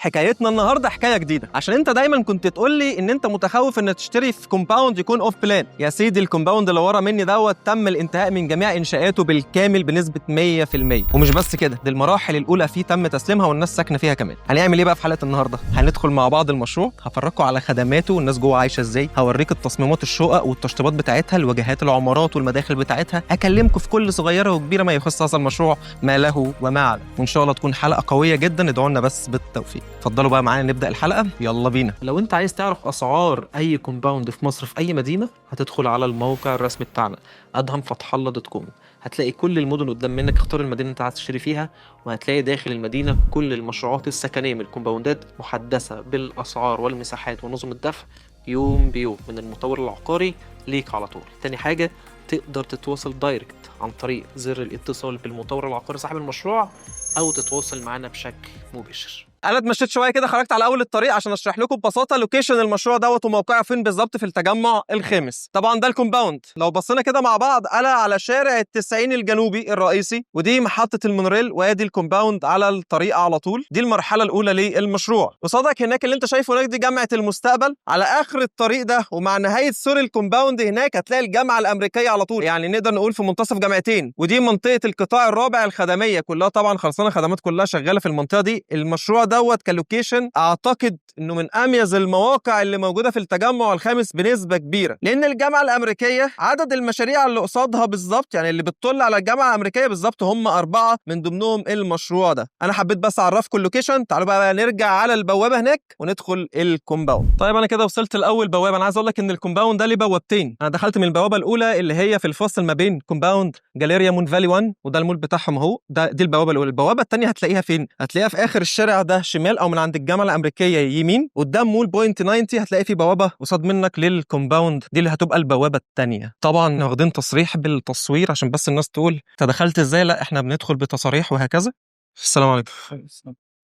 حكايتنا النهارده حكايه جديده، عشان انت دايما كنت تقول لي ان انت متخوف ان تشتري في كومباوند يكون اوف بلان. يا سيدي الكومباوند اللي ورا مني دوت تم الانتهاء من جميع انشاءاته بالكامل بنسبه 100%، ومش بس كده، دي المراحل الاولى فيه تم تسليمها والناس ساكنه فيها كمان. هنعمل ايه بقى في حلقه النهارده؟ هندخل مع بعض المشروع، هفرجكم على خدماته والناس جوه عايشه ازاي، هوريك التصميمات الشقق والتشطيبات بتاعتها، الواجهات العمارات والمداخل بتاعتها، اكلمكم في كل صغيره وكبيره ما يخص هذا المشروع ما له وما عليه، وان شاء الله تكون حلقه قويه جدا. ادعوا لنا بس بالتوفيق. اتفضلوا بقى معانا نبدا الحلقه، يلا بينا. لو انت عايز تعرف اسعار اي كومباوند في مصر في اي مدينه، هتدخل على الموقع الرسمي بتاعنا adhamfathallah.com. هتلاقي كل المدن قدام منك، اختار المدينه اللي انت عايز تشتري فيها، وهتلاقي داخل المدينه كل المشروعات السكنيه من الكومباوندات محدثه بالاسعار والمساحات ونظم الدفع يوم بيوم من المطور العقاري ليك على طول. تاني حاجه، تقدر تتواصل دايركت عن طريق زر الاتصال بالمطور العقاري صاحب المشروع، او تتواصل معنا بشكل مباشر. انا اتمشيت شويه كده، خرجت على اول الطريق عشان اشرح لكم ببساطه لوكيشن المشروع دوت وموقعه فين بالظبط في التجمع الخامس. طبعا ده الكومباوند، لو بصينا كده مع بعض انا على شارع التسعين الجنوبي الرئيسي، ودي محطه المونوريل، وادي الكومباوند على الطريق على طول. دي المرحله الاولى للمشروع. قصادك هناك اللي انت شايفه هناك دي جامعه المستقبل، على اخر الطريق ده ومع نهايه سور الكومباوند هناك هتلاقي الجامعه الامريكيه على طول، يعني نقدر نقول في منتصف جامعتين. ودي منطقه القطاع الرابع الخدميه كلها، طبعا خلصانه خدمات كلها شغاله في المنطقه دي. المشروع دوت كلوكيشن اعتقد انه من اميز المواقع اللي موجوده في التجمع الخامس بنسبه كبيره، لان الجامعه الامريكيه عدد المشاريع اللي قصادها بالظبط، يعني اللي بتطل على الجامعه الامريكيه بالظبط هم 4 من ضمنهم المشروع ده. انا حبيت بس اعرفكم اللوكيشن. تعالوا بقى نرجع على البوابه هناك وندخل الكومباوند. طيب انا كده وصلت لاول بوابه. انا عايز اقول لك ان الكومباوند ده ليه بوابتين. انا دخلت من البوابه الاولى اللي هي في الفاصل ما بين كومباوند جاليريا مون فالي 1، وده المول بتاعهم اهو. دي البوابه الاولى. البوابه الثانيه هتلاقيها فين؟ هتلاقيها في اخر الشارع ده شمال، او من عند الجامعه الامريكيه يمين قدام مول بوينت 90. هتلاقي في بوابه قصاد منك للكومباوند دي اللي هتبقى البوابه الثانيه. طبعا واخدين تصريح بالتصوير عشان بس الناس تقول انت دخلت ازاي، لا احنا بندخل بتصاريح وهكذا. السلام عليكم.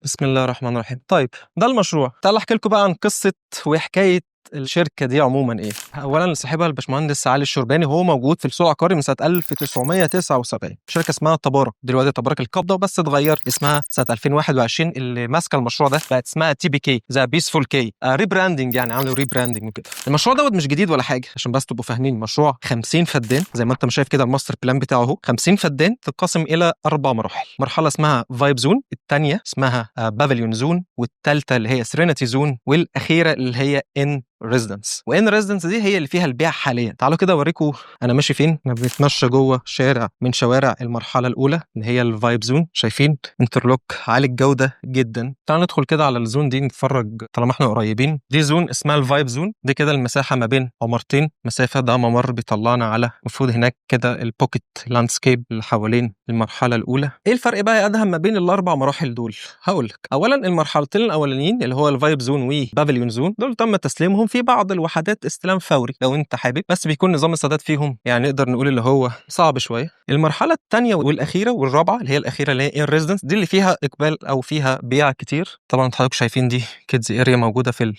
بسم الله الرحمن الرحيم. طيب ده المشروع. تعال احكي لكم بقى عن قصه وحكايه الشركه دي عموما ايه. اولا صاحبها الباشمهندس علي الشرباني، وهو موجود في السوق العقاري من سنه 1979. شركه اسمها تبارك، دلوقتي تبارك القبضه، بس اتغير اسمها سنه 2021. اللي ماسكه المشروع ده بقت اسمها تي بي كي، ذا بيسفول كي، ريبراندنج، يعني عملوا ريبراندنج وكده. المشروع دوت مش جديد ولا حاجه عشان بس تبقوا فاهمين. مشروع 50 فدان زي ما انت شايف كده، الماستر بلان بتاعه اهو 50 فدان تتقسم الى 4 مراحل. مرحله اسمها فايب زون، الثانيه اسمها بافيليون زون، والثالثه اللي هي سيرينيتي زون، والاخيره اللي هي ان ريزيدنس. وان ريزيدنس دي هي اللي فيها البيع حاليا. تعالوا كده اوريكم انا ماشي فين. انا بنتمشى جوه شارع من شوارع المرحله الاولى اللي هي الفايب زون. شايفين انترلوك عالي الجوده جدا. تعالوا ندخل كده على الزون دي نتفرج طالما احنا قريبين. دي زون اسمها الفايب زون. دي كده المساحه ما بين عمارتين، مسافه ده ممر بيطلعنا على المفروض هناك كده البوكيت لاندسكيب اللي حوالين المرحله الاولى. ايه الفرق بقى يا ادهم ما بين الاربع مراحل دول؟ هقول لك. اولا المرحلتين الاولانيين اللي هو الفايب زون وبافيليون زون دول تم تسليمهم. في بعض الوحدات استلام فوري لو انت حابب، بس بيكون نظام السداد فيهم يعني نقدر نقول اللي هو صعب شويه. المرحله الثانيه والاخيره والرابعه اللي هي الاخيره اللي هي الريزيدنس، دي اللي فيها اقبال او فيها بيع كتير. طبعا حضراتكم شايفين دي كيدز اريا موجوده في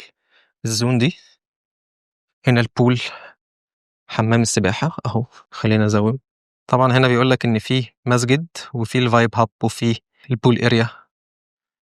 الزون دي. هنا البول، حمام السباحه اهو. خلينا نزود. طبعا هنا بيقول لك ان في مسجد وفي الفايب هاب وفي البول اريا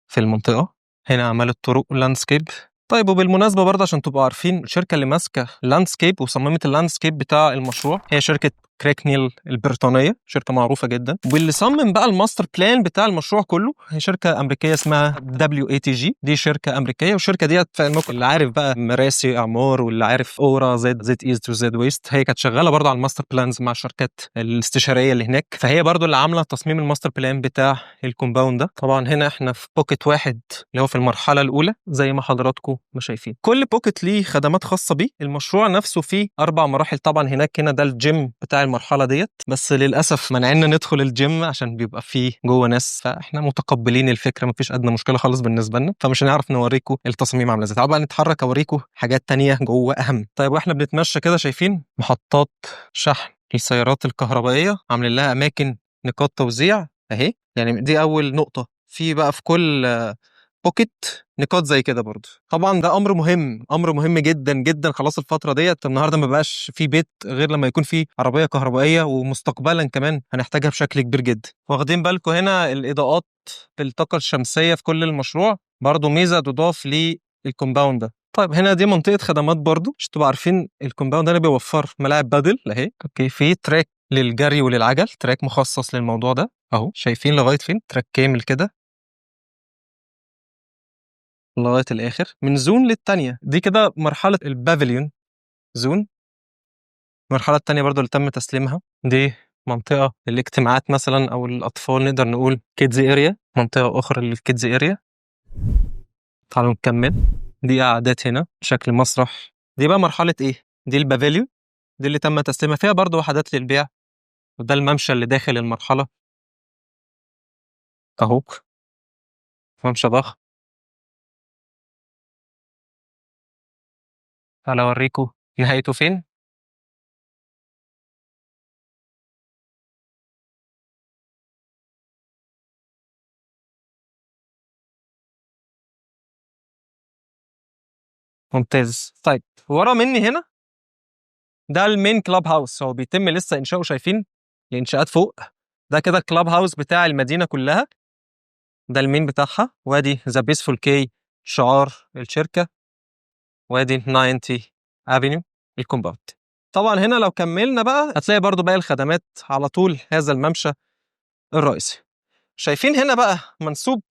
في المنطقه. هنا اعمال الطرق لاندسكيب. طيب وبالمناسبة برضه عشان تبقوا عارفين، الشركة اللي ماسكة لاندسكيب وصممت اللاندسكيب بتاع المشروع هي شركة كريكنيل البريطانية، شركة معروفة جدا. واللي صمم بقى الماستر بلان بتاع المشروع كله هي شركة أمريكية اسمها WATG. دي شركة أمريكية، والشركة ديت فالمكن اللي عارف بقى مراسي أعمار واللي عارف أورا زد إيست وزد ويست، هي كانت شغالة برضه على الماستر بلانز مع الشركات الاستشارية اللي هناك. فهي برضه اللي عاملة تصميم الماستر بلان بتاع الكومباوند ده. طبعا هنا احنا في بوكيت واحد اللي هو في المرحلة الأولى زي ما حضراتكم ما شايفين. كل بوكيت ليه خدمات خاصة بيه. المشروع نفسه فيه 4 مراحل. طبعا هنا ده الجيم بتاع المرحله ديت، بس للاسف منعنا ندخل الجيم عشان بيبقى فيه جوه ناس، فاحنا متقبلين الفكره، مفيش ادنى مشكله خالص بالنسبه لنا، فمش هنعرف نوريكم التصميم عامله ازاي. تعالوا بقى نتحرك اوريكم حاجات تانية جوه اهم. طيب واحنا بنتمشى كده شايفين محطات شحن السيارات الكهربائيه، عاملين لها اماكن نقاط توزيع اهي. يعني دي اول نقطه. في بقى في كل بوكيت نقاط زي كده برضه. طبعا ده امر مهم جدا جدا. خلاص الفتره ديت النهارده ما بقاش في بيت غير لما يكون في عربيه كهربائيه، ومستقبلا كمان هنحتاجها بشكل كبير جدا. واخدين بالكم هنا الاضاءات بالطاقه الشمسيه في كل المشروع. برضو ميزه تضاف للكومباوند ده. طيب هنا دي منطقه خدمات برضو، عشان تبقوا عارفين الكومباوند ده بيوفر ملاعب بدل اهي، اوكي، في تراك للجري وللعجل، تراك مخصص للموضوع ده اهو، شايفين لغايه فين؟ تراك كامل كده لغايه الاخر من زون للتانيه. دي كده مرحله البافليون زون. المرحله التانيه برضو اللي تم تسليمها دي منطقه للاجتماعات مثلا، او الاطفال نقدر نقول كيدز اريا، منطقه اخرى للكيدز اريا. تعالوا نكمل. دي قعدات هنا شكل مسرح. دي بقى مرحله ايه؟ دي البافيليون، دي اللي تم تسليمها، فيها برضو وحدات للبيع. وده الممشى اللي داخل المرحله اهو، ممشى ضخم. تعالوا اوريكم نهايته فين. ممتاز. طيب ورا مني هنا ده المين كلاب هاوس، هو بيتم لسه انشاؤه، شايفين الانشاءات فوق؟ ده كده الكلاب هاوس بتاع المدينه كلها، ده المين بتاعها. وادي ذا بيسفول كي شعار الشركه، وادي 90 افينيو الكومباوند. طبعا هنا لو كملنا بقى هتلاقي برضو باقي الخدمات على طول هذا الممشى الرئيسي. شايفين هنا بقى منسوب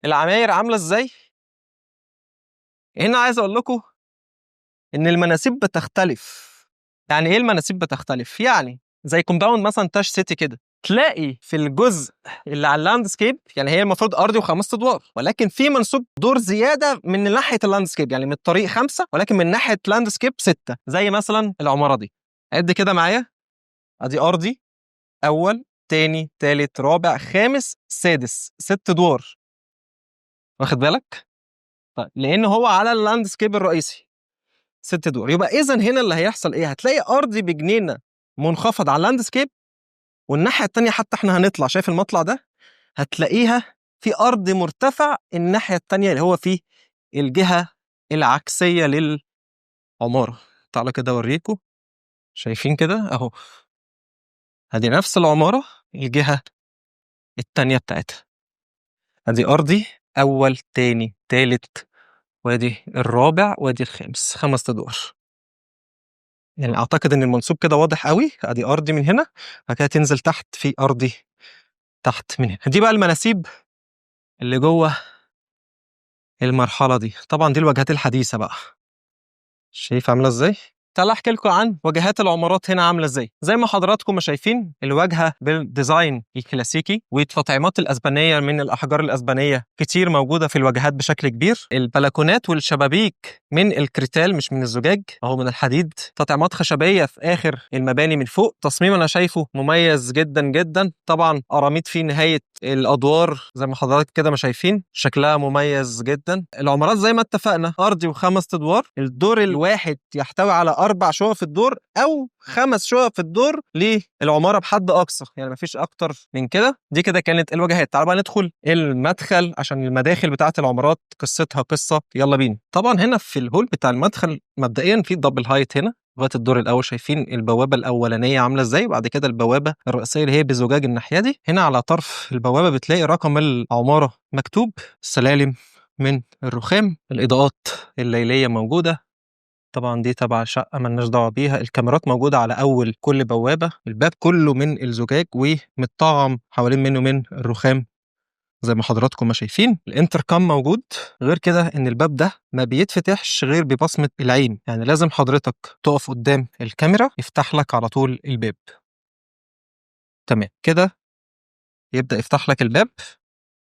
العماير عامله ازاي؟ هنا عايز اقول لكم ان المناسيب بتختلف. يعني ايه المناسيب بتختلف؟ يعني زي كومباوند مثلا تاش سيتي كده، تلاقي في الجزء اللي على اللاندسكيب، يعني هي المفروض ارضي وخمس ادوار، ولكن في منسوب دور زياده من ناحيه اللاندسكيب، يعني من الطريق 5 ولكن من ناحيه لاندسكيب 6. زي مثلا العماره دي، عد كده معايا، ادي ارضي اول تاني تالت رابع خامس سادس، 6 ادوار، واخد بالك؟ طيب لان هو على اللاندسكيب الرئيسي 6 ادوار، يبقى اذا هنا اللي هيحصل ايه؟ هتلاقي ارضي بجنينه منخفض على اللاندسكيب، والناحيه التانيه حتى احنا هنطلع، شايف المطلع ده؟ هتلاقيها في ارض مرتفع الناحيه التانيه اللي هو في الجهه العكسيه للعماره. تعالى كده اوريكم، شايفين كده اهو، ادي نفس العماره الجهه التانيه بتاعتها. ادي ارضي اول تاني تالت، وادي الرابع وادي الخامس، 5 ادوار. يعني اعتقد ان المنسوب كده واضح قوي. ادي ارضي من هنا، بعد كده تنزل تحت في ارضي تحت من هنا. دي بقى المناسيب اللي جوه المرحله دي. طبعا دي الواجهات الحديثه بقى، شايف عامله ازاي؟ تعال احكي لكم عن واجهات العمارات هنا عامله ازاي. زي ما حضراتكم ما شايفين، الواجهه بالديزاين الكلاسيكي، والتطعيمات الاسبانيه من الاحجار الاسبانيه كتير موجوده في الواجهات بشكل كبير. البلكونات والشبابيك من الكريتال مش من الزجاج، اهو من الحديد. تطعيمات خشبيه في اخر المباني من فوق. تصميم انا شايفه مميز جدا جدا. طبعا قراميط في نهايه الادوار زي ما حضرتك كده ما شايفين، شكلها مميز جدا. العمارات زي ما اتفقنا ارضي و5 ادوار. الدور الواحد يحتوي على 4 شقق في الدور او 5 شقق في الدور للعماره بحد اقصى، يعني مفيش اكتر من كده. دي كده كانت الواجهات. تعالوا بقى ندخل المدخل، عشان المداخل بتاعه العمارات قصتها قصه. يلا بينا. طبعا هنا في الهول بتاع المدخل مبدئيا في دبل هايت هنا لغايه الدور الاول، شايفين البوابه الاولانيه عامله ازاي، وبعد كده البوابه الرئيسيه اللي هي بزجاج الناحيه دي. هنا على طرف البوابه بتلاقي رقم العماره مكتوب. السلالم من الرخام، الاضاءات الليليه موجوده. طبعا دي تبع شقه مالناش دعوه بيها. الكاميرات موجوده على اول كل بوابه. الباب كله من الزجاج ومتطعم حوالين منه من الرخام زي ما حضراتكم ما شايفين. الانتركام موجود. غير كده ان الباب ده ما بيتفتحش غير ببصمة العين، يعني لازم حضرتك تقف قدام الكاميرا يفتح لك على طول الباب. تمام كده، يبدأ يفتح لك الباب،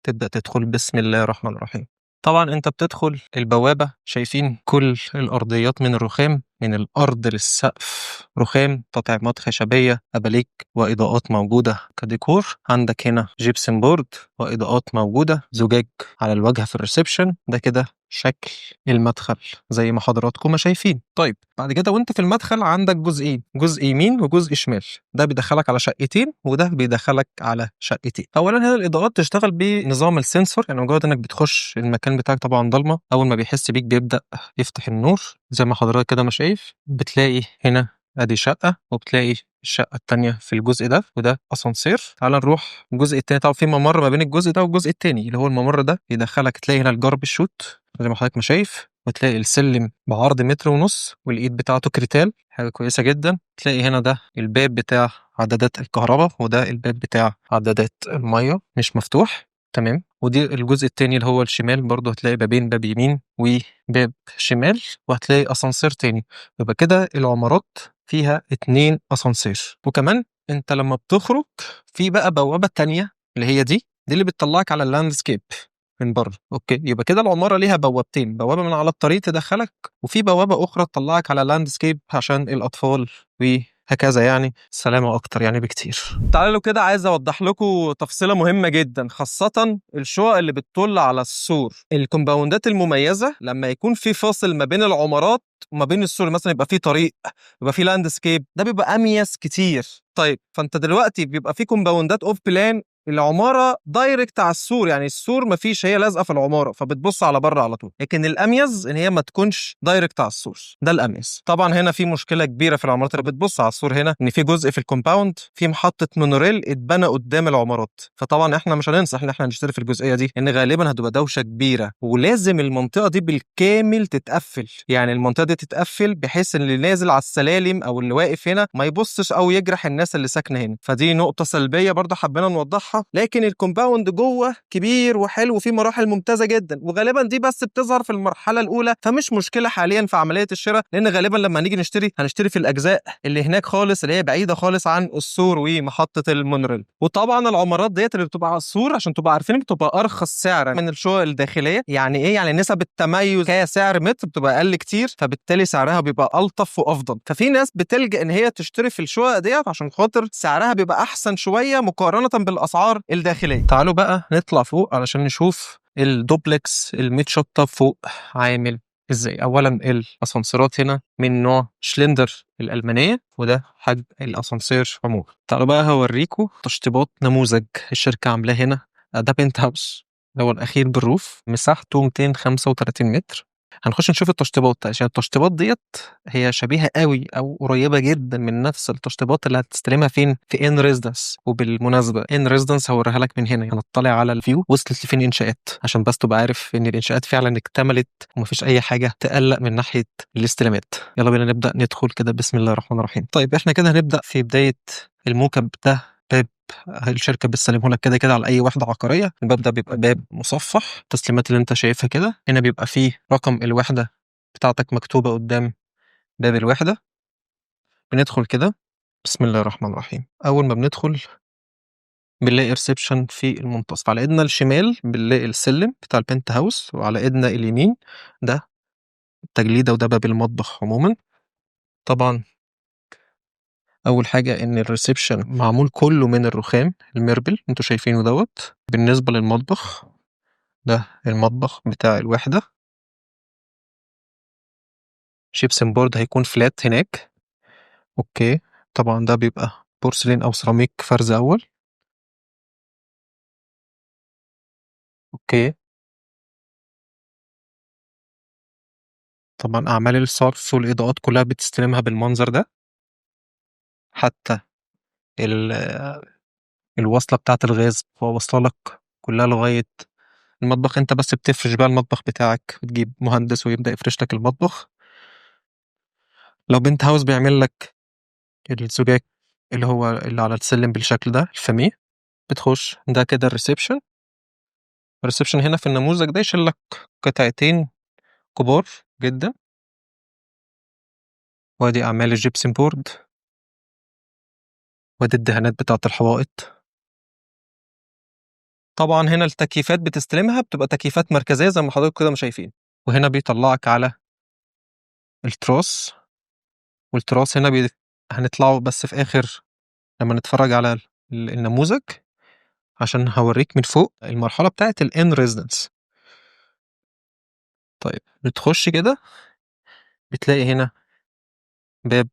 تبدأ تدخل. بسم الله الرحمن الرحيم. طبعا انت بتدخل البوابة، شايفين كل الارضيات من الرخام، من الارض للسقف رخام. تطعيمات خشبية، اباليك واضاءات موجودة كديكور. عندك هنا جيبسن بورد واضاءات موجودة. زجاج على الواجهة في الريسبشن. ده كده شكل المدخل زي ما حضراتكم ما شايفين. طيب بعد كده وانت في المدخل عندك جزئين، جزء يمين وجزء شمال. ده بيدخلك على شقتين وده بيدخلك على شقتين. اولا هنا الاضاءات تشتغل بنظام السنسور، يعني مجرد انك بتخش المكان بتاعك طبعا ضلمه، اول ما بيحس بيك بيبدا يفتح النور زي ما حضرتك كده ما شايف. بتلاقي هنا ادي شقة، وبتلاقي الشقة التانية في الجزء ده، وده اسانسير. تعال نروح الجزء التاني. طبعا في ممر ما بين الجزء ده والجزء التاني، اللي هو الممر ده يدخلك، تلاقي هنا الجارب شوت زي ما حضرتك ما شايف، وتلاقي السلم بعرض 1.5 متر، والايد بتاعته كريتال، حاجة كويسة جدا. تلاقي هنا ده الباب بتاع عدادات الكهرباء، وده الباب بتاع عدادات المية مش مفتوح. تمام. ودي الجزء التاني اللي هو الشمال، برضه هتلاقي بابين، باب يمين وباب شمال، وهتلاقي اسانسير تاني. يبقى كده العمارات فيها 2 اسانسير. وكمان انت لما بتخرج في بقى بوابة تانية، اللي هي دي اللي بتطلعك على اللاندسكيب من بره. اوكي، يبقى كده العمارة ليها بوابتين، بوابة من على الطريق تدخلك، وفي بوابة أخرى تطلعك على اللاندسكيب عشان الأطفال، وهكذا يعني سلامة أكتر يعني بكتير. تعالوا كده عايز أوضح لكم تفصيلة مهمة جدا، خاصة الشقق اللي بتطل على السور. الكومباوندات المميزة لما يكون في فاصل ما بين العمارات وما بين السور، مثلا يبقى في طريق، يبقى في لاندسكيب، ده بيبقى أميز كتير. طيب فأنت دلوقتي بيبقى في كومباوندات أوف بلان، العماره دايركت على السور، يعني السور مفيش، هي لازقه في العماره فبتبص على بره على طول. لكن الاميز ان هي ما تكونش دايركت على السور، ده الاميز. طبعا هنا في مشكله كبيره في العمارات اللي بتبص على السور، هنا ان في جزء في الكومباوند في محطه مونوريل اتبنى قدام العمارات، فطبعا احنا مش هننصح ان احنا نشتري في الجزئيه دي، ان غالبا هتبقى دوشه كبيره، ولازم المنطقه دي بالكامل تتقفل. يعني المنطقه دي تتقفل بحيث ان اللي نازل على السلالم او اللي واقف هنا ما يبصش او يجرح الناس اللي ساكنه هنا. فدي نقطه سلبيه برضه حبينا نوضحها. لكن الكومباوند جوه كبير وحلو وفي مراحل ممتازه جدا، وغالبا دي بس بتظهر في المرحله الاولى، فمش مشكله حاليا في عمليه الشراء، لان غالبا لما نيجي نشتري هنشتري في الاجزاء اللي هناك خالص، اللي هي بعيده خالص عن السور ومحطه المونوريل. وطبعا العمارات ديت اللي بتبقى على السور، عشان تبقى عارفين، بتبقى ارخص سعرا من الشقق الداخليه. يعني ايه؟ يعني نسب التميز كسعر متر بتبقى اقل كتير، فبالتالي سعرها بيبقى الطف وافضل. ففي ناس بتلجأ ان هي تشتري في الشقق ديت عشان خاطر سعرها بيبقى احسن شويه مقارنه بالاسعار الداخليه. تعالوا بقى نطلع فوق علشان نشوف الدوبلكس المتشطب فوق عامل ازاي. اولا الاسانسيرات هنا من نوع شلندر الالمانيه، وده حجم الاسانسير عموما. تعالوا بقى هوريكم تشطيبات نموذج الشركه عاملاه هنا. ده بنت هاوس اللي هو الاخير بالروف، مساحته 235 متر. هنخش نشوف التشطيبات، عشان التشطيبات ديت هي شبيهه قوي او قريبه جدا من نفس التشطيبات اللي هتستلمها فين، في ان ريزيدنس. وبالمناسبه ان ريزيدنس هوريها لك من هنا، هنطلع على الفيو وصلت لفين انشاءات، عشان بس تبقى عارف ان الانشاءات فعلا اكتملت ومفيش اي حاجه تقلق من ناحيه الاستلامات. يلا بينا نبدا ندخل كده، بسم الله الرحمن الرحيم. طيب احنا كده هنبدا في بدايه الموكب ده. باب الشركه بتسلمه لك كده كده على اي وحده عقاريه. الباب ده بيبقى باب مصفح، التسليمات اللي انت شايفها كده. هنا بيبقى فيه رقم الوحده بتاعتك مكتوبه قدام باب الوحده. بندخل كده، بسم الله الرحمن الرحيم. اول ما بندخل بنلاقي ريسبشن في المنتصف. على ايدنا الشمال بنلاقي السلم بتاع البنت هاوس، وعلى ايدنا اليمين ده التجليده، وده باب المطبخ عموما. طبعا اول حاجه ان الريسبشن معمول كله من الرخام المربل انتوا شايفينه دوت. بالنسبه للمطبخ، ده المطبخ بتاع الوحده. شيبسن بورد هيكون فلات هناك. اوكي. طبعا ده بيبقى بورسلين او سيراميك فرز اول. اوكي. طبعا اعمال الصرف والاضاءات كلها بتستلمها بالمنظر ده. حتى ال- الوصله بتاعه الغاز هو واصله لك كلها لغايه المطبخ. انت بس بتفرش بقى المطبخ بتاعك، بتجيب مهندس ويبدا يفرش لك المطبخ. لو بنت هاوس بيعمل لك الزجاج اللي هو اللي على السلم بالشكل ده الفاميه. بتخش ده كده الريسبشن. الريسبشن هنا في النموذج ده يشيل لك قطعتين كبار جدا. وادي اعمال الجبسن بورد، وادي الدهانات بتاعه الحوائط. طبعا هنا التكييفات بتستلمها بتبقى تكييفات مركزيه زي ما حضرتك كده ما شايفين. وهنا بيطلعك على التراس. والتراس هنا هنطلعه بس في اخر لما نتفرج على النموذج، عشان هوريك من فوق المرحله بتاعه الان ريزيدنس. طيب بتخش كده بتلاقي هنا باب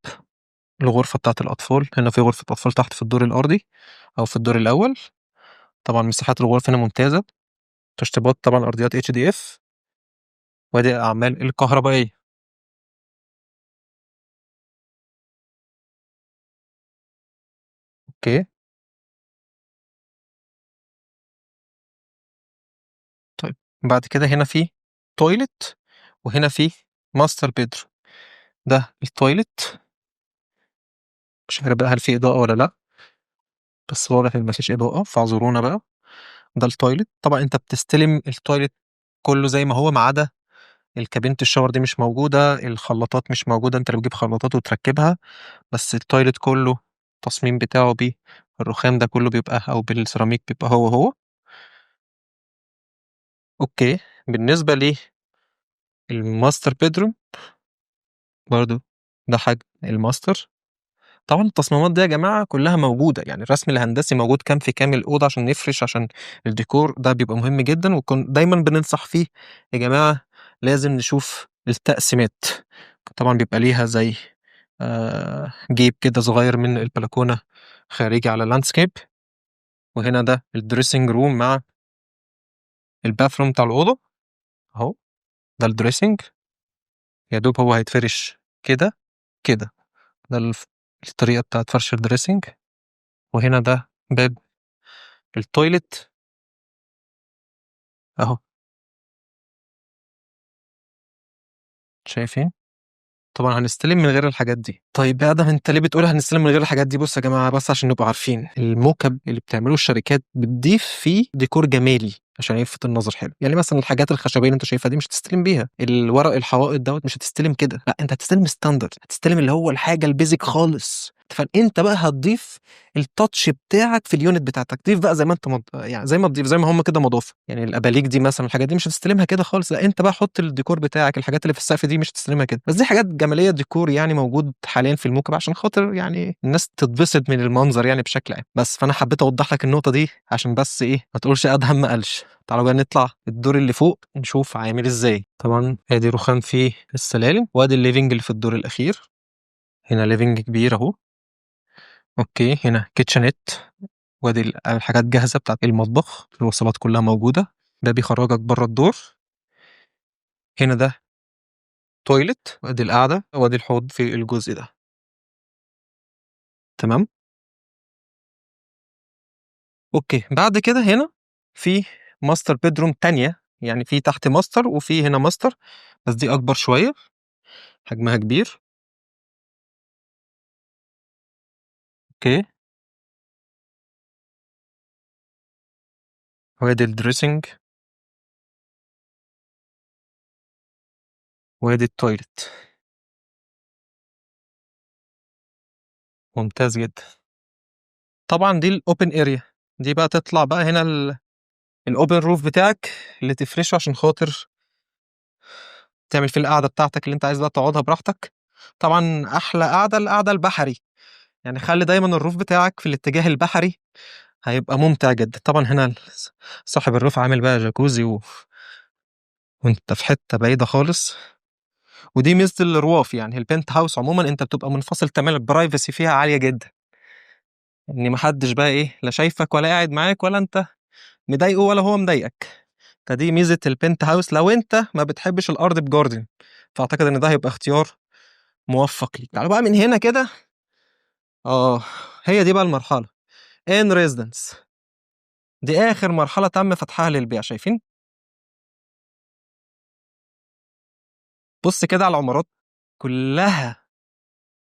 الغرفه بتاعه الاطفال. هنا في غرفه اطفال تحت في الدور الارضي او في الدور الاول. طبعا مساحات الغرف هنا ممتازه. تشطيبات طبعا ارضيات اتش دي اف. وادي اعمال الكهربائيه. اوكي. طيب بعد كده هنا في تويلت، وهنا في ماستر بيدروم. ده التويلت، مش عارف بقى هل في اضاءة ولا لا، بس واضح ان مفيش اضاءة، فاعذرونا بقى. ده التويلت. طبعا انت بتستلم التويلت كله زي ما هو، ما عدا الكابينة الشاور دي مش موجودة، الخلاطات مش موجودة، انت اللي بتجيب خلاطات وتركبها. بس التويلت كله التصميم بتاعه بالرخام ده كله بيبقى، او بالسيراميك بيبقى هو هو. اوكي. بالنسبة للماستر بيدروم برضو، ده حاجة الماستر. طبعا التصميمات دي يا جماعة كلها موجودة، يعني الرسم الهندسي موجود كام في كام الأوضة عشان نفرش، عشان الديكور ده بيبقى مهم جدا، وكن دايما بننصح فيه يا جماعة لازم نشوف التقسيمات. طبعا بيبقى ليها زي جيب كده صغير من البلكونة خارجي على لاندسكيب. وهنا ده الدريسنج روم مع الباثروم بتاع الأوضة أهو. ده الدريسنج، يا دوب هو هيتفرش كده كده. ده الطريقة بتاعت فرش الدريسنج. وهنا ده باب التويلت أهو، شايفين؟ طبعا هنستلم من غير الحاجات دي. طيب يا ادم انت ليه بتقول هنستلم من غير الحاجات دي؟ بص يا جماعه، بس عشان نبقى عارفين، الموكب اللي بتعمله الشركات بتضيف فيه ديكور جمالي عشان يلفت النظر حلو. يعني مثلا الحاجات الخشبيه اللي انت شايفها دي مش هتستلم بيها، الورق الحوائط دوت مش هتستلم كده، لا انت هتستلم ستاندرد، هتستلم اللي هو الحاجه البيزك خالص. فانت بقى هتضيف التاتش بتاعك في اليونت بتاعتك، ضيف بقى زي ما انت يعني زي ما تضيف زي ما هم كده مضاف. يعني الاباليك دي مثلا، الحاجات دي مش هتستلمها كده خالص، لا انت بقى حط الديكور بتاعك، الحاجات اللي في السقف دي مش هتستلمها كده. بس دي حاجات جماليه، ديكور يعني موجود حاليا في الموكب عشان خاطر يعني الناس تتبسط من المنظر يعني بشكل عام. بس فانا حبيت اوضح لك النقطه دي عشان بس ايه ما تقولش ادهم ما قالش. تعالوا بقى نطلع الدور اللي فوق نشوف عامل ازاي. طبعا ادي رخام فيه السلالم، وادي الليفنج اللي في الدور الاخير. هنا ليفنج كبير اهو. اوكي. هنا كيتشنت، وادي الحاجات جاهزه بتاعت المطبخ، الوصلات كلها موجوده. ده بيخرجك بره الدور. هنا ده تويلت، وادي القعده، وادي الحوض في الجزء ده. تمام. اوكي. بعد كده هنا في ماستر بيدروم تانية، يعني في تحت ماستر وفي هنا ماستر، بس دي اكبر شويه، حجمها كبير. اوكي. وادي الدريسنج، وادي التويلت. ممتاز جدا. طبعا دي الاوبن اريا، دي بقى تطلع بقى هنا الاوبن روف بتاعك اللي تفرشه عشان خاطر تعمل فيه القعده بتاعتك اللي انت عايز بقى تقعدها براحتك. طبعا احلى قعده القعده البحري، يعني خلي دايما الروف بتاعك في الاتجاه البحري، هيبقى ممتع جدا. طبعا هنا صاحب الروف عامل بقى جاكوزي وانت في حته بعيده خالص. ودي ميزه الرواف، يعني البنت هاوس عموما انت بتبقى منفصل تماما، البرايفسي فيها عاليه جدا، ان محدش بقى ايه لا شايفك ولا قاعد معاك ولا انت مضايقه ولا هو مضايقك. فدي ميزه البنت هاوس لو انت ما بتحبش الارض بجاردن، فاعتقد ان ده هيبقى اختيار موفق ليك. تعالوا بقى من هنا كده. اه، هي دي بقى المرحله ان ريزيدنس، دي اخر مرحله تم فتحها للبيع. شايفين؟ بص كده على العمارات كلها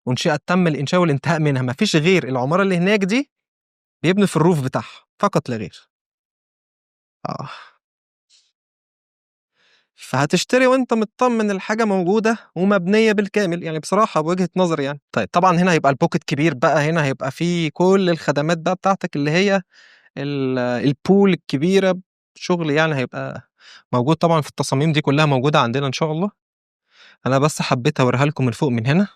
انشئت، تم الانشاء والانتهاء منها، ما فيش غير العماره اللي هناك دي بيبنوا في الروف بتاعها فقط لا غير. اه. فهتشتري وانت مطمن الحاجه موجوده ومبنيه بالكامل، يعني بصراحه بوجهه نظري يعني. طيب طبعا هنا هيبقى البوكت كبير بقى، هنا هيبقى فيه كل الخدمات بقى بتاعتك اللي هي البول الكبيره، شغل يعني هيبقى موجود طبعا في التصاميم دي كلها موجوده عندنا ان شاء الله. انا بس حبيت اوريها لكم من فوق من هنا.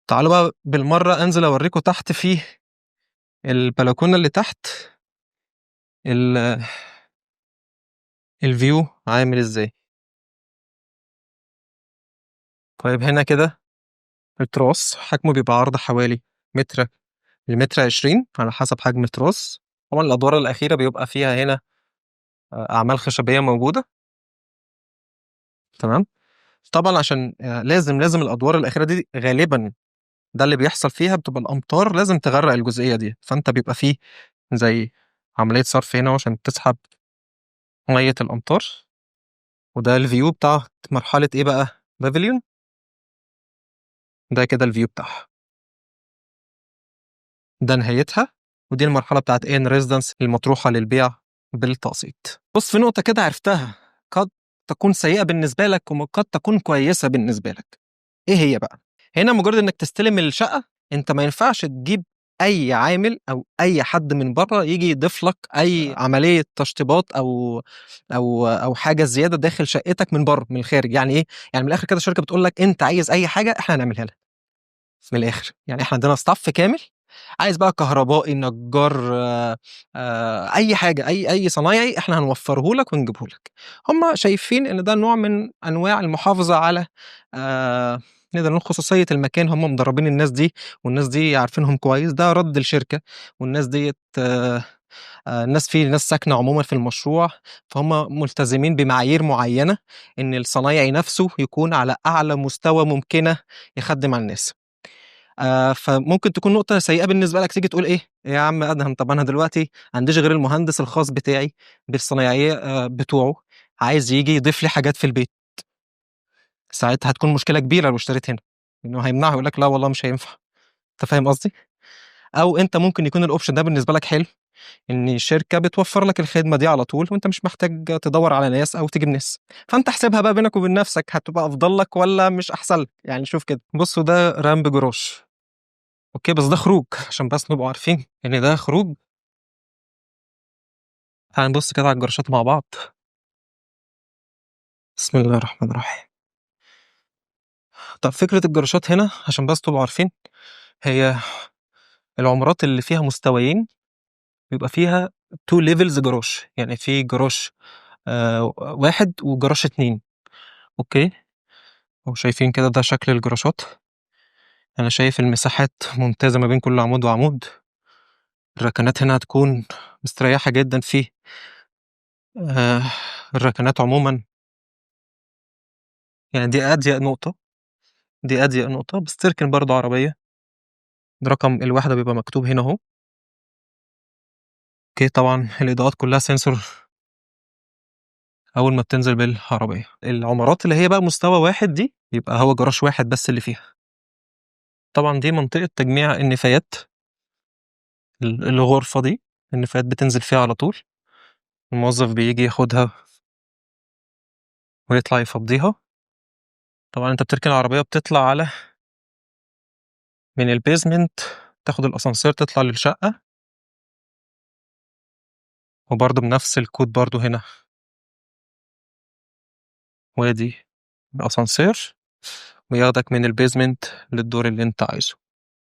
تعالوا بقى بالمره انزل اوريكم تحت فيه البلكونه اللي تحت ال- الفيو عامل ازاي. طيب هنا كده التراس حجمه بيبقى عرض حوالي متر لمتر 20 على حسب حجم التراس. طبعا الأدوار الأخيرة بيبقى فيها هنا أعمال خشبية موجودة. تمام. طبعا عشان لازم الأدوار الأخيرة دي غالبا ده اللي بيحصل فيها، بتبقى الامطار لازم تغرق الجزئيه دي، فانت بيبقى فيه زي عمليه صرف هنا عشان تسحب ميه الامطار. وده الفيو بتاع مرحله ايه بقى، بافيليون. ده كده الفيو بتاعها، ده نهايتها. ودي المرحله بتاعت ان ريزيدنس المطروحه للبيع بالتقسيط. بص، في نقطه كده عرفتها قد تكون سيئه بالنسبه لك وقد تكون كويسه بالنسبه لك. ايه هي بقى؟ هنا مجرد انك تستلم الشقه، انت ما ينفعش تجيب اي عامل او اي حد من بره يجي يضيف لك اي عمليه تشطيبات او حاجه زياده داخل شقتك من بره من الخارج. يعني ايه؟ يعني من الاخر كده الشركه بتقول لك انت عايز اي حاجه احنا هنعملها لك. من الاخر يعني احنا عندنا ستاف كامل، عايز بقى كهربائي، نجار، اي حاجه، اي صنايعي احنا هنوفره لك ونجيبه لك. هم شايفين ان ده نوع من انواع المحافظه على آه، نقدر نقول خصوصيه المكان. هم مدربين الناس دي، والناس دي عارفينهم كويس، ده رد الشركه. والناس ديت الناس فيه ناس ساكنه عموما في المشروع، فهم ملتزمين بمعايير معينه ان الصنايعي نفسه يكون على اعلى مستوى ممكنه يخدم على الناس. فممكن تكون نقطة سيئة بالنسبة لك، تيجي تقول إيه يا عم أدهم، طب أنا دلوقتي ما عنديش غير المهندس الخاص بتاعي بالصنايعية بتوعه، عايز يجي يضيف لي حاجات في البيت. ساعتها هتكون مشكلة كبيرة لو اشتريت هنا، إنه هيمنعه، يقول لك لا والله مش هينفع. أنت فاهم قصدي؟ أو أنت ممكن يكون الأوبشن ده بالنسبة لك حلو، إن الشركة بتوفر لك الخدمة دي على طول، وأنت مش محتاج تدور على ناس أو تجيب ناس. فأنت احسبها بقى بينك وبين نفسك، هتبقى أفضل لك ولا مش أحسن لك؟ يعني شوف كده. بصوا، ده رامب جروش، اوكي، بس ده خروج عشان بس نبقوا عارفين ان ده خروج. هنبص كده على الجراشات مع بعض. بسم الله الرحمن الرحيم. طب فكرة الجراشات هنا عشان بس تبقوا عارفين، هي العمارات اللي فيها مستويين بيبقى فيها تو ليفلز جراش. يعني في جراش واحد وجراش اتنين. اوكي، وشايفين كده ده شكل الجراشات. انا شايف المساحات ممتازة ما بين كل عمود وعمود. الركنات هنا هتكون مستريحة جدا فيه. آه الركنات عموما، يعني دي أضيق نقطة، دي أضيق نقطة، بس تركن برضه عربية. ده رقم الواحدة بيبقى مكتوب هنا أهو. أوكي، طبعا الإضاءات كلها سنسور أول ما بتنزل بالعربية. العمارات اللي هي بقى مستوى واحد دي يبقى هو جراج واحد بس اللي فيها. طبعا دي منطقة تجميع النفايات. الغرفة دي النفايات بتنزل فيها على طول، الموظف بيجي ياخدها ويطلع يفضيها. طبعا انت بتركن العربية بتطلع على من البيزمنت، تاخد الأسانسير تطلع للشقة، وبرضه بنفس الكود برضه هنا. وادي الأسانسير وياخدك من البيزمنت للدور اللي انت عايزه.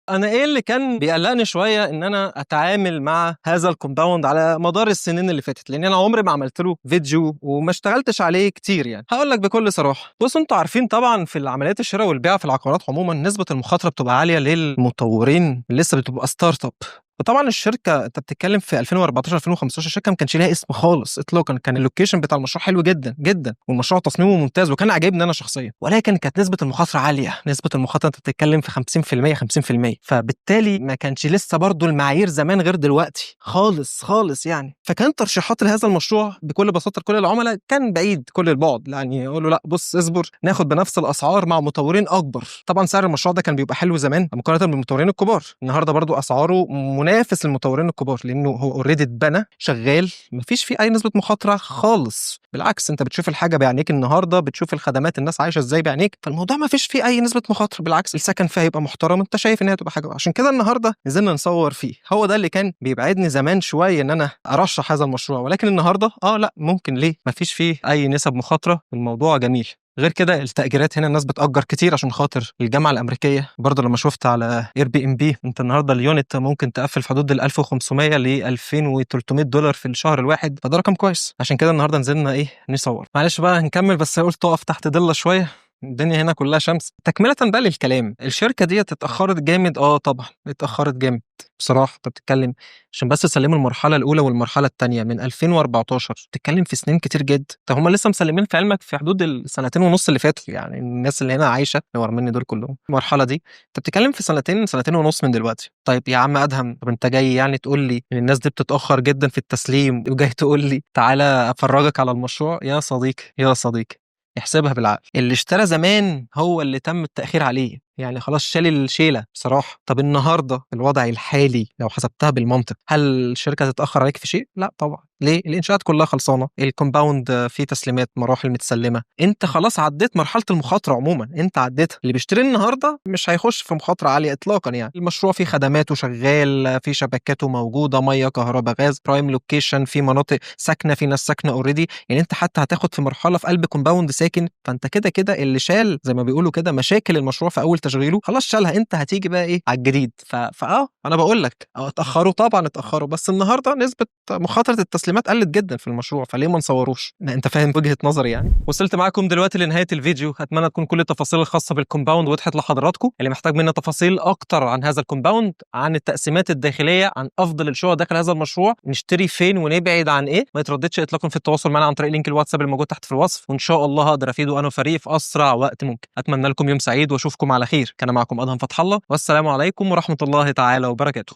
انا ايه اللي كان بيقلقني شويه ان انا اتعامل مع هذا الكومباوند على مدار السنين اللي فاتت، لان انا عمري ما عملت له فيديو وما اشتغلتش عليه كتير. يعني هقول لك بكل صراحه، بصوا انتوا عارفين طبعا في العمليات الشراء والبيع في العقارات عموما نسبه المخاطره بتبقى عاليه للمطورين اللي لسه بتبقى ستارت اب. وطبعا الشركه انت بتتكلم في 2014 2015، الشركه ما كانش ليها اسم خالص اطلاقا. كان اللوكيشن بتاع المشروع حلو جدا جدا، والمشروع تصميمه ممتاز وكان عاجبني انا شخصيا، ولكن كانت نسبه المخاطره عاليه. نسبه المخاطره انت بتتكلم في 50% 50%. فبالتالي ما كانش لسه برضو المعايير زمان غير دلوقتي خالص خالص يعني. فكان ترشيحات لهذا المشروع بكل بساطه لكل العملاء كان بعيد كل البعد. يعني يقولوا لا بص اصبر ناخد بنفس الاسعار مع مطورين اكبر. طبعا سعر المشروع ده كان بيبقى حلو زمان مقارنه بالمطورين الكبار. النهارده برضو اسعاره منافس للمطورين الكبار، لانه هو اوريدي اتبنى شغال، مفيش فيه اي نسبه مخاطره خالص. بالعكس انت بتشوف الحاجه بعينيك النهارده، بتشوف الخدمات الناس عايشه ازاي بعينيك، فالموضوع مفيش فيه اي نسبه مخاطره. بالعكس السكن فيها هيبقى محترم، انت شايف ان هي هتبقى حاجه. عشان كده النهارده نزلنا نصور فيه. هو ده اللي كان بيبعدني زمان شويه ان انا ارشح هذا المشروع، ولكن النهارده لا ممكن، ليه؟ مفيش فيه اي نسب مخاطره، الموضوع جميل. غير كده التأجيرات هنا الناس بتأجر كتير عشان خاطر الجامعة الأمريكية. برضه لما شفت على اير بي ام بي، انت النهارده اليونت ممكن تقفل في حدود ال 1500 ل 2300 دولار في الشهر الواحد، فده رقم كويس. عشان كده النهارده نزلنا نصور. معلش بقى هنكمل، بس قلت اقف تحت ضلة شوية الدنيا هنا كلها شمس. تكمله بقى للكلام، الشركه دي اتاخرت جامد، طبعا اتاخرت جامد بصراحه. انت بتتكلم عشان بس سلموا المرحله الاولى والمرحله الثانيه من 2014، بتتكلم في سنين كتير جدا. طب هم لسه مسلمين في علمك في حدود السنتين ونص اللي فاتوا، يعني الناس اللي هنا عايشه اللي ورا مني دول كلهم المرحله دي انت بتتكلم في سنتين ونص من دلوقتي. طيب يا عم ادهم، طب انت جاي يعني تقول لي ان الناس دي بتتاخر جدا في التسليم، وجاي تقول لي تعالى افرجك على المشروع؟ يا صديقي يا صديقي، احسبها بالعقل. اللي اشترى زمان هو اللي تم التأخير عليه، يعني خلاص شال الشيلة بصراحة. طب النهاردة الوضع الحالي لو حسبتها بالمنطق، هل الشركة تتأخر عليك في شيء؟ لا طبعا. ليه؟ الإنشاءات كلها خلصانة، الكومباوند فيه تسليمات، مراحل متسلمة، انت خلاص عديت مرحلة المخاطرة عموما، انت عديتها. اللي بيشتري النهاردة مش هيخش في مخاطرة عالية اطلاقا، يعني المشروع فيه خدماته شغال، فيه شبكاته موجودة، مية كهرباء غاز، برايم لوكيشن، في مناطق ساكنة، في ناس ساكنة اوريدي، يعني انت حتى هتاخد في مرحلة في قلب كومباوند ساكن. فانت كده كده اللي شال زي ما بيقولوا كده مشاكل المشروع في اول تشغيله خلاص شالها، انت هتيجي بقى ايه على الجديد. انا بقول لك اتاخروا طبعا اتاخروا، بس النهارده نسبه مخاطره التسليمات قلت جدا في المشروع، فليه ما نصوروش؟ انت فاهم وجهه نظري يعني. وصلت معاكم دلوقتي لنهايه الفيديو، اتمنى تكون كل التفاصيل الخاصه بالكومباوند وضحت لحضراتكم. اللي محتاج منا تفاصيل اكتر عن هذا الكومباوند، عن التقسيمات الداخليه، عن افضل الشقق داخل هذا المشروع، نشتري فين ونبعد عن ايه، ما يترددش اطلاقا في التواصل معنا عن طريق لينك الواتساب الموجود تحت في الوصف، وان شاء الله هقدر افيده انا وفريقي في اسرع وقت ممكن. اتمنى لكم يوم سعيد واشوفكم على خير. كان معكم ادهم فتح الله، والسلام عليكم ورحمه الله تعالى وبركاته.